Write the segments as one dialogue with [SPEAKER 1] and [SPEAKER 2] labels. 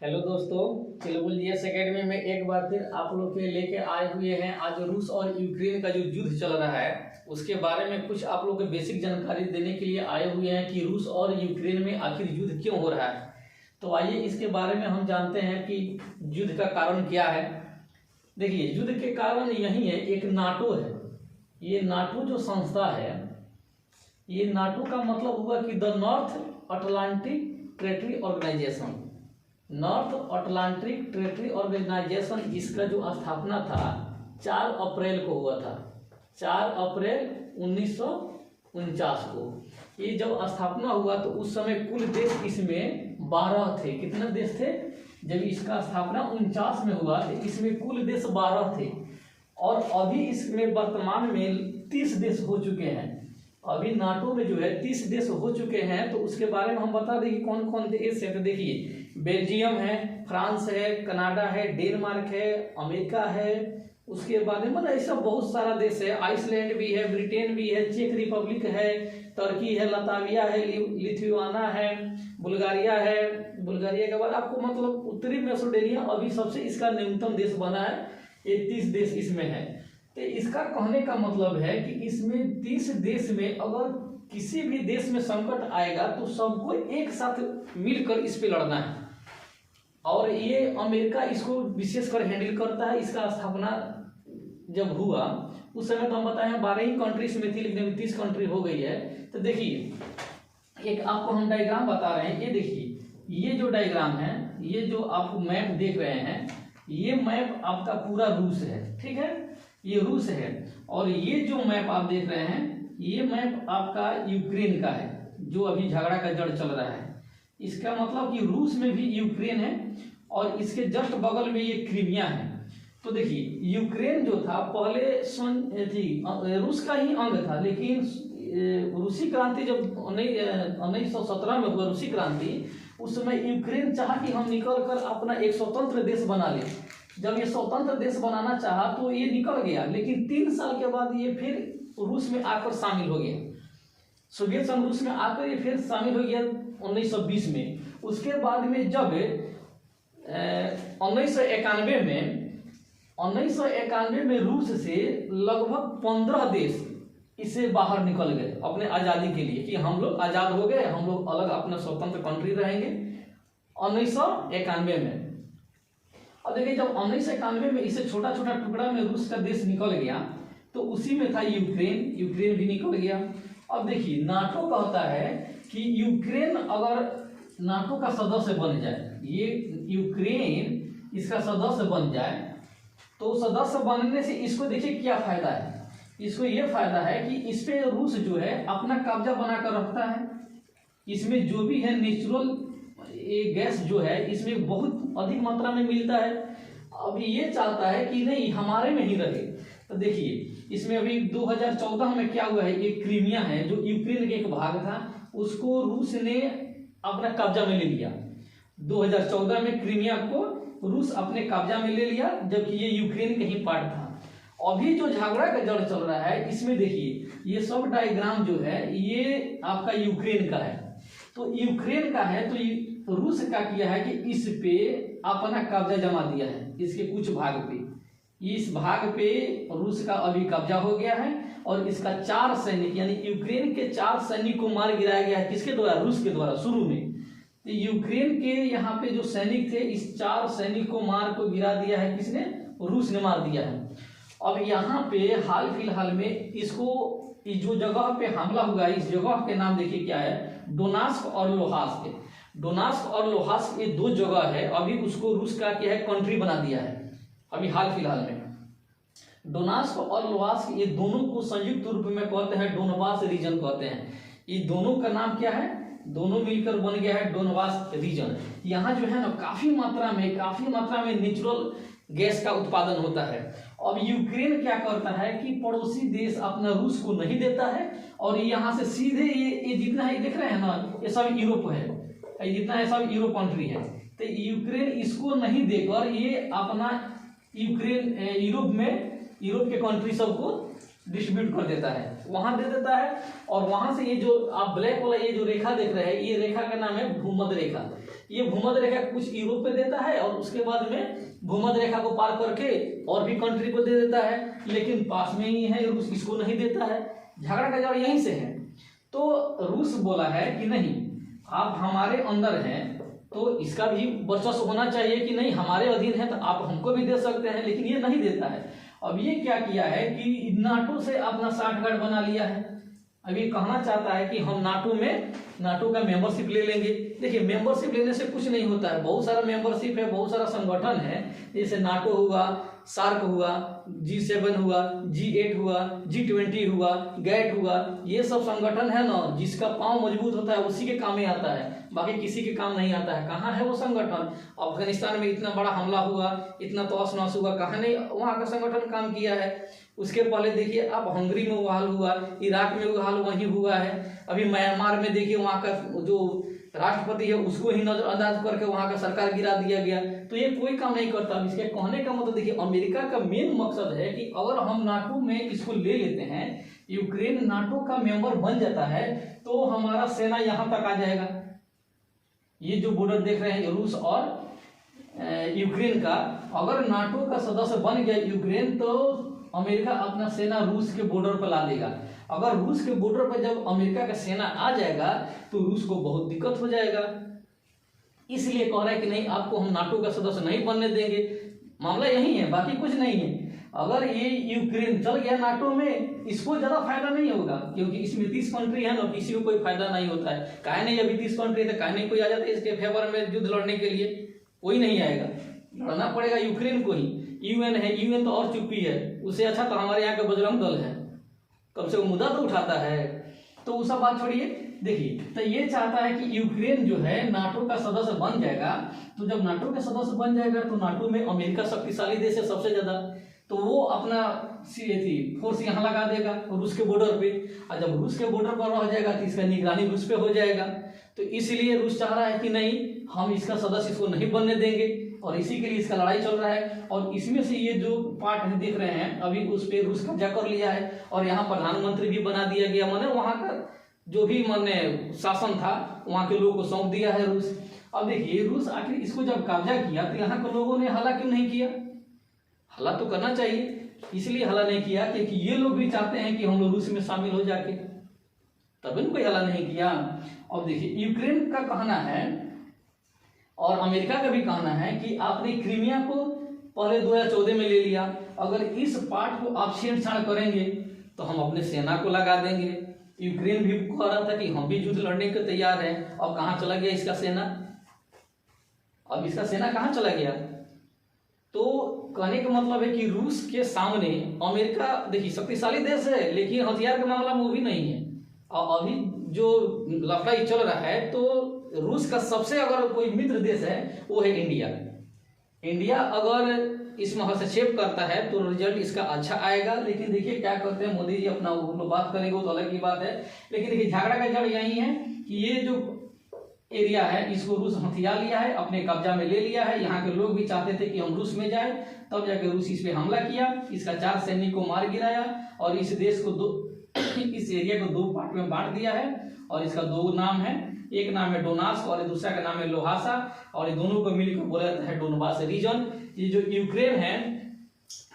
[SPEAKER 1] Hello दोस्तों, चिलबुल GS academy में एक बार फिर आप लोग के लेके आए हुए हैं। आज रूस और यूक्रेन का जो युद्ध चल रहा है उसके बारे में कुछ आप लोग को बेसिक जानकारी देने के लिए आए हुए हैं कि रूस और यूक्रेन में आखिर युद्ध क्यों हो रहा है। तो आइए इसके बारे में हम जानते हैं कि युद्ध का कारण क्या है। देखिए, युद्ध के कारण यही है, एक नाटो है। ये नाटो जो संस्था है, ये नाटो का मतलब हुआ कि the North Atlantic Treaty Organisation. North Atlantic Treaty Organisation, इसका जो स्थापना था 4 अप्रैल को हुआ था। 4 अप्रैल 1949 को ये जब स्थापना हुआ तो उस समय कुल देश इसमें 12 थे। कितने देश थे? जब इसका स्थापना 49 में हुआ तो इसमें कुल देश 12 थे और अभी इसमें वर्तमान में 30 देश हो चुके हैं। अभी नाटो में जो है 30 देश हो चुके हैं। तो उसके बारे में हम बता दें कि कौन कौन देश है। तो देखिए, बेल्जियम है, फ्रांस है, कनाडा है, डेनमार्क है, अमेरिका है, उसके बाद में मतलब ऐसा बहुत सारा देश है। आइसलैंड भी है, ब्रिटेन भी है, चेक रिपब्लिक है, टर्की है, लताविया है, लिथुआना है, बुल्गारिया है। बुल्गारिया के बाद आपको मतलब उत्तरी मैसेडोनिया अभी सबसे इसका न्यूनतम देश बना है। ये 30 देश इसमें है। तो इसका कहने का मतलब है कि इसमें 30 देश में अगर किसी भी देश में संकट आएगा तो सबको एक साथ मिलकर इस पे लड़ना है। और ये अमेरिका इसको विशेषकर हैंडल करता है। इसका स्थापना जब हुआ उस समय तो हम बताए 12 ही कंट्रीज में थी, लेकिन अभी 30 कंट्री हो गई है। तो देखिए, एक आपको हम डायग्राम बता रहे हैं। ये देखिए, ये जो डायग्राम है, ये जो आप मैप देख रहे हैं, ये मैप आपका पूरा रूस है। ठीक है, ये रूस है। और ये जो मैप आप देख रहे हैं, ये मैप आपका यूक्रेन का है, जो अभी झगड़ा का जड़ चल रहा है। इसका मतलब कि रूस में भी यूक्रेन है और इसके जस्ट बगल में ये क्रीमिया है। तो देखिए, यूक्रेन जो था पहले रूस का ही अंग था, लेकिन रूसी क्रांति जब 1917 में हुआ रूसी क्रांति, उस समय यूक्रेन चाहा कि हम निकल कर अपना एक स्वतंत्र देश बना ले। जब ये स्वतंत्र देश बनाना चाहा तो ये निकल गया, लेकिन 3 साल के बाद ये फिर रूस में आकर शामिल हो गया। सोवियत संघ रूस में आकर ये फिर शामिल हो गया 1920 में। उसके बाद में जब 1991 में रूस से लगभग 15 देश इससे बाहर निकल गए अपने आज़ादी के लिए कि हम लोग आज़ाद हो गए, हम लोग अलग अपना स्वतंत्र कंट्री रहेंगे 1991 में। अब देखिए, जब 1991 में इसे छोटा छोटा टुकड़ा में रूस का देश निकल गया तो उसी में था यूक्रेन। यूक्रेन भी निकल गया। अब देखिए, नाटो कहता है कि यूक्रेन अगर नाटो का सदस्य बन जाए, ये यूक्रेन इसका सदस्य बन जाए, तो सदस्य बनने से इसको देखिए क्या फायदा है। इसको ये फायदा है कि इस पे रूस जो है अपना कब्जा बनाकर रखता है। इसमें जो भी है नेचुरल ये गैस जो है इसमें बहुत अधिक मात्रा में मिलता है। अब ये चाहता है कि नहीं, हमारे में ही रहे। तो देखिए, इसमें अभी 2014 में क्या हुआ है, ये क्रीमिया है जो यूक्रेन का एक भाग था, उसको रूस ने अपना कब्जा में ले लिया। 2014 में क्रीमिया को रूस अपने कब्जा में ले लिया, जबकि ये यूक्रेन का ही पार्ट था। अभी जो झगड़ा का जड़ चल रहा है इसमें देखिए, ये सब डायग्राम जो है ये आपका यूक्रेन का है। तो यूक्रेन का है तो रूस का किया है कि इस पे अपना कब्जा जमा दिया है, इसके कुछ भाग पे। इस भाग पे रूस का अभी कब्जा हो गया है और इसका 4 सैनिक यानी यूक्रेन के 4 सैनिक को मार गिराया गया है। किसके द्वारा? रूस के द्वारा शुरू में। तो यूक्रेन के यहाँ पे जो सैनिक थे, इस 4 सैनिक को मार को गिरा दिया है। किसने? रूस ने मार दिया है। अब यहाँ पे हाल फिलहाल में इसको जो जगह पे हमला हुआ है, इस जगह के नाम देखिए क्या है, डोनास्क और लोहास्क। डोनास्क और लोहास्क ये 2 जगह है। अभी उसको रूस का क्या है, कंट्री बना दिया है अभी हाल फिलहाल में। डोनास्क और लोहास्क ये दोनों को संयुक्त रूप में कहते हैं डोनबास रीजन कहते हैं। ये दोनों का नाम क्या है, दोनों मिलकर बन गया है डोनबास रीजन। यहाँ जो है ना काफी मात्रा में नेचुरल गैस का उत्पादन होता है। अब यूक्रेन क्या करता है कि पड़ोसी देश अपना रूस को नहीं देता है और यहाँ से सीधे ये जितना है, देख रहे हैं ना, ये सब यूरोप है, जितना है सब यूरोप कंट्री है। तो यूक्रेन इसको नहीं देकर ये अपना यूक्रेन यूरोप के कंट्री सबको डिस्ट्रीब्यूट कर देता है, वहां दे देता है। और वहां से ये जो आप ब्लैक वाला ये जो रेखा देख रहे हैं, ये रेखा का नाम है भूमध्य रेखा। ये भूमध्य रेखा कुछ यूरोप पे देता है और उसके बाद में भूमध्य रेखा को पार करके और भी कंट्री को दे देता है, लेकिन पास में ही है रूस, इसको नहीं देता है। झगड़ा का जड़ यहीं से है। तो रूस बोला है कि नहीं, आप हमारे अंदर हैं तो इसका भी वर्चस्व होना चाहिए कि नहीं, हमारे अधीन है तो आप हमको भी दे सकते हैं, लेकिन ये नहीं देता है। अब ये क्या किया है कि नाटो से अपना साठगांठ बना लिया है। अब ये कहना चाहता है कि हम नाटो का मेंबरशिप ले लेंगे। देखिए, मेंबरशिप लेने से कुछ नहीं होता है, बहुत सारा मेंबरशिप है, बहुत सारा संगठन है, जैसे नाटो हुआ, सार्क हुआ, G7 हुआ, G8 हुआ, G20 हुआ, गैट हुआ, ये सब संगठन है ना, जिसका पांव मजबूत होता है उसी के काम में आता है, बाकी किसी के काम नहीं आता है। कहाँ है वो संगठन? अफगानिस्तान में इतना बड़ा हमला हुआ, इतना तहस नहस हुआ, कहाँ नहीं वहाँ का संगठन काम किया है। उसके पहले देखिए अब हंगरी में वो हाल हुआ, इराक में वो हाल वहीं हुआ है, अभी म्यांमार में देखिए वहाँ का जो राष्ट्रपति है उसको ही नजरअंदाज करके वहां का सरकार गिरा दिया गया। तो ये कोई काम नहीं करता। इसके कहने का मतलब देखिए, अमेरिका का मेन मकसद है कि अगर हम नाटो में इसको ले लेते हैं, यूक्रेन नाटो का मेंबर बन जाता है, तो हमारा सेना यहां तक आ जाएगा। ये जो बॉर्डर देख रहे हैं रूस और यूक्रेन का, अगर नाटो का सदस्य बन गया यूक्रेन, तो अमेरिका अपना सेना रूस के बॉर्डर पर ला देगा। अगर रूस के बॉर्डर पर जब अमेरिका का सेना आ जाएगा तो रूस को बहुत दिक्कत हो जाएगा। इसलिए कह रहा है कि नहीं, आपको हम नाटो का सदस्य नहीं बनने देंगे। मामला यही है, बाकी कुछ नहीं है। अगर ये यूक्रेन चल गया नाटो में, इसको ज्यादा फायदा नहीं होगा, क्योंकि इसमें 30 कंट्री है ना, किसी को कोई फायदा नहीं होता है। काहे नहीं, अभी 30 कंट्री है तो काहे नहीं कोई आ जाता है इसके फेवर में युद्ध लड़ने के लिए? कोई नहीं आएगा, लड़ना पड़ेगा यूक्रेन को ही। यूएन है, यूएन तो और चुप्पी है, उससे अच्छा तो हमारे यहाँ का बजरंग दल है, कम से कम मुद्दा तो उठाता है। तो वो सब बात छोड़िए। देखिए, तो ये चाहता है कि यूक्रेन जो है नाटो का सदस्य बन जाएगा, तो जब नाटो का सदस्य बन जाएगा तो नाटो में अमेरिका शक्तिशाली देश है सबसे ज्यादा, तो वो अपना फोर्स यहाँ लगा देगा रूस के बॉर्डर पे, और जब रूस के बॉर्डर पर रह जाएगा तो इसका निगरानी रूस पे हो जाएगा। तो इसलिए रूस चाह रहा है कि नहीं, हम इसका सदस्य इसको नहीं बनने देंगे, और इसी के लिए इसका लड़ाई चल रहा है। और इसमें से ये जो पार्ट देख रहे हैं, अभी उस पे रूस कब्जा कर लिया है और यहाँ प्रधानमंत्री भी बना दिया गया, माने वहाँ का जो भी माने शासन था वहाँ के लोगों को सौंप दिया है रूस। अब देखिए, रूस आखिर इसको जब कब्जा किया तो यहाँ के लोगों ने हल्ला क्यों नहीं किया? हल्ला तो करना चाहिए, इसलिए हल्ला नहीं किया क्योंकि ये लोग भी चाहते हैं कि हम लोग रूस में शामिल हो जाके, तभी कोई हल्ला नहीं किया। अब देखिए, यूक्रेन का कहना है और अमेरिका का भी कहना है कि आपने क्रीमिया को पहले 2014 में ले लिया, अगर इस पार्ट को आप छेड़छाड़ करेंगे तो हम अपने सेना को लगा देंगे। यूक्रेन भी कह रहा था कि हम भी युद्ध लड़ने के तैयार हैं। अब कहाँ चला गया इसका सेना? अब इसका सेना कहाँ चला गया? तो कहने का मतलब है कि रूस के सामने अमेरिका देखिए शक्तिशाली देश है, लेकिन हथियार के मामला में वो भी नहीं है। और अभी जो लड़ाई चल रहा है, तो रूस का सबसे अगर कोई मित्र देश है वो है इंडिया। इंडिया अगर इसमें हस्तक्षेप करता है तो रिजल्ट इसका अच्छा आएगा, लेकिन देखिए क्या करते हैं मोदी जी, अपना वो बात करेंगे वो तो अलग की बात है। लेकिन देखिए, झगड़ा का जड़ यही है कि ये जो एरिया है इसको रूस हथिया लिया है, अपने कब्जा में ले लिया है। यहाँ के लोग भी चाहते थे कि हम रूस में जाए, तब जाके रूस इस पे हमला किया, इसका 4 सैनिक को मार गिराया और इस देश को इस एरिया को 2 पार्ट में बांट दिया है। और इसका 2 नाम है, एक नाम है डोनास्क और दूसरा का नाम है लोहासा, और ये दोनों को मिलकर बोला जाता है डोनबास रीजन। ये जो यूक्रेन है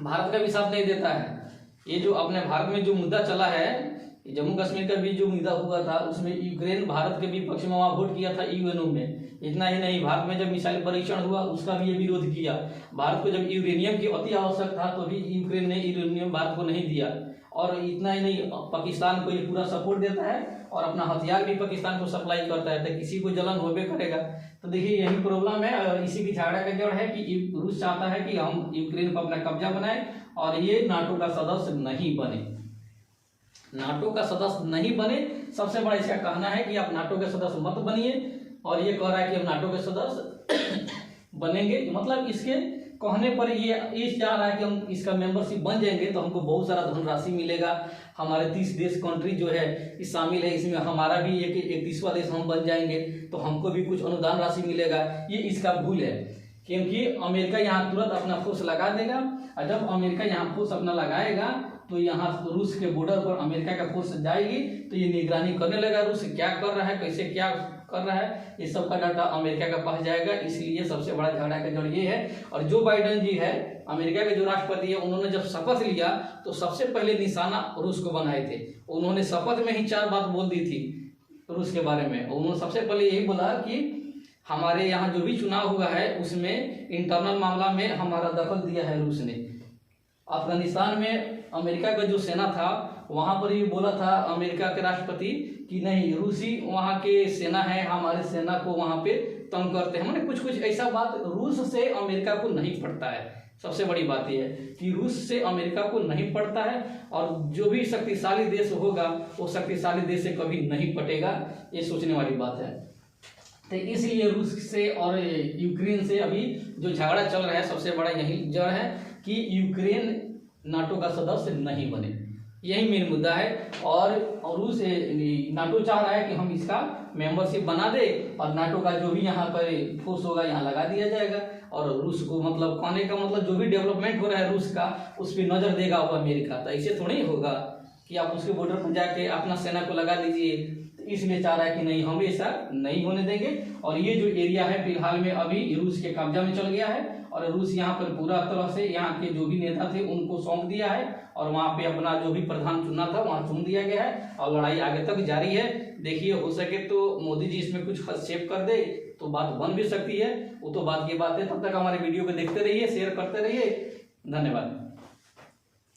[SPEAKER 1] भारत का भी साथ नहीं देता है। ये जो अपने भारत में जो मुद्दा चला है, जम्मू कश्मीर का भी जो मुद्दा हुआ था, उसमें यूक्रेन भारत के भी पक्ष में वहां वोट किया था यूएनओ में। इतना ही नहीं, भारत में जब मिसाइल परीक्षण हुआ उसका भी ये विरोध किया। भारत को जब यूरेनियम की अति आवश्यक था तो भी यूक्रेन ने यूरेनियम भारत को नहीं दिया। और इतना ही नहीं, पाकिस्तान को ये पूरा सपोर्ट देता है और अपना हथियार भी पाकिस्तान को सप्लाई करता है, तो किसी को जलन होबे करेगा। तो देखिए, यही प्रॉब्लम है और इसी की झगड़ा का जड़ है कि रूस चाहता है कि हम यूक्रेन पर अपना कब्जा बनाए और ये नाटो का सदस्य नहीं बने। नाटो का सदस्य नहीं बने, सबसे बड़ा इसका कहना है कि आप नाटो के सदस्य मत बनिए, और ये कह रहा है कि हम नाटो के सदस्य बनेंगे। मतलब इसके कहने पर ये चाह रहा है कि हम इसका मेंबरशिप बन जाएंगे तो हमको बहुत सारा धनराशि मिलेगा। हमारे 30 देश कंट्री जो है इस शामिल है, इसमें हमारा भी एक 31वां देश हम बन जाएंगे तो हमको भी कुछ अनुदान राशि मिलेगा। ये इसका भूल है, क्योंकि अमेरिका यहाँ तुरंत अपना फोर्स लगा देगा, और जब अमेरिका यहाँ फोर्स अपना लगाएगा तो यहाँ रूस के बॉर्डर पर अमेरिका का फोर्स जाएगी तो ये निगरानी करने लगा रूस क्या कर रहा है, कैसे क्या कर रहा है, ये सब का डाटा अमेरिका के पास जाएगा। इसलिए सबसे बड़ा झगड़ा का जड़ ये है। और जो बाइडेन जी है, अमेरिका के जो राष्ट्रपति है, उन्होंने जब शपथ लिया तो सबसे पहले निशाना रूस को बनाए थे। उन्होंने शपथ में ही 4 बात बोल दी थी रूस के बारे में। उन्होंने सबसे पहले यही बोला कि हमारे यहाँ जो भी चुनाव हुआ है उसमें इंटरनल मामला में हमारा दखल दिया है रूस ने। अफगानिस्तान में अमेरिका का जो सेना था वहां पर ये बोला था अमेरिका के राष्ट्रपति कि नहीं, रूसी वहां के सेना है, हमारे सेना को वहां पे तंग करते हैं। मैंने कुछ ऐसा बात रूस से अमेरिका को नहीं पड़ता है। सबसे बड़ी बात यह है कि रूस से अमेरिका को नहीं पड़ता है, और जो भी शक्तिशाली देश होगा वो शक्तिशाली देश से कभी नहीं पटेगा, ये सोचने वाली बात है। तो इसलिए रूस से और यूक्रेन से अभी जो झगड़ा चल रहा है, सबसे बड़ा यही जड़ है कि यूक्रेन नाटो का सदस्य नहीं बने, यही मेन मुद्दा है। और रूस नाटो चाह रहा है कि हम इसका मेंबरशिप बना दे और नाटो का जो भी यहाँ पर फोर्स होगा यहाँ लगा दिया जाएगा। और रूस को मतलब कहने का मतलब जो भी डेवलपमेंट हो रहा है रूस का, उस पर नजर देगा अब अमेरिका। तो ऐसे थोड़ी होगा कि आप उसके बॉर्डर पर जाके अपना सेना को लगा दीजिए। तो इसलिए चाह रहा है कि नहीं, हम ऐसा नहीं होने देंगे। और ये जो एरिया है फिलहाल में अभी रूस के कब्जा में चल गया है, और रूस यहाँ पर पूरा तरह से यहाँ के जो भी नेता थे उनको सौंप दिया है, और वहाँ पे अपना जो भी प्रधान चुना था वहाँ चुन दिया गया है, और लड़ाई आगे तक जारी है। देखिए, हो सके तो मोदी जी इसमें कुछ हस्तक्षेप कर दे तो बात बन भी सकती है, वो तो बात की बात है। तब तक हमारे वीडियो को देखते रहिए, शेयर करते रहिए। धन्यवाद।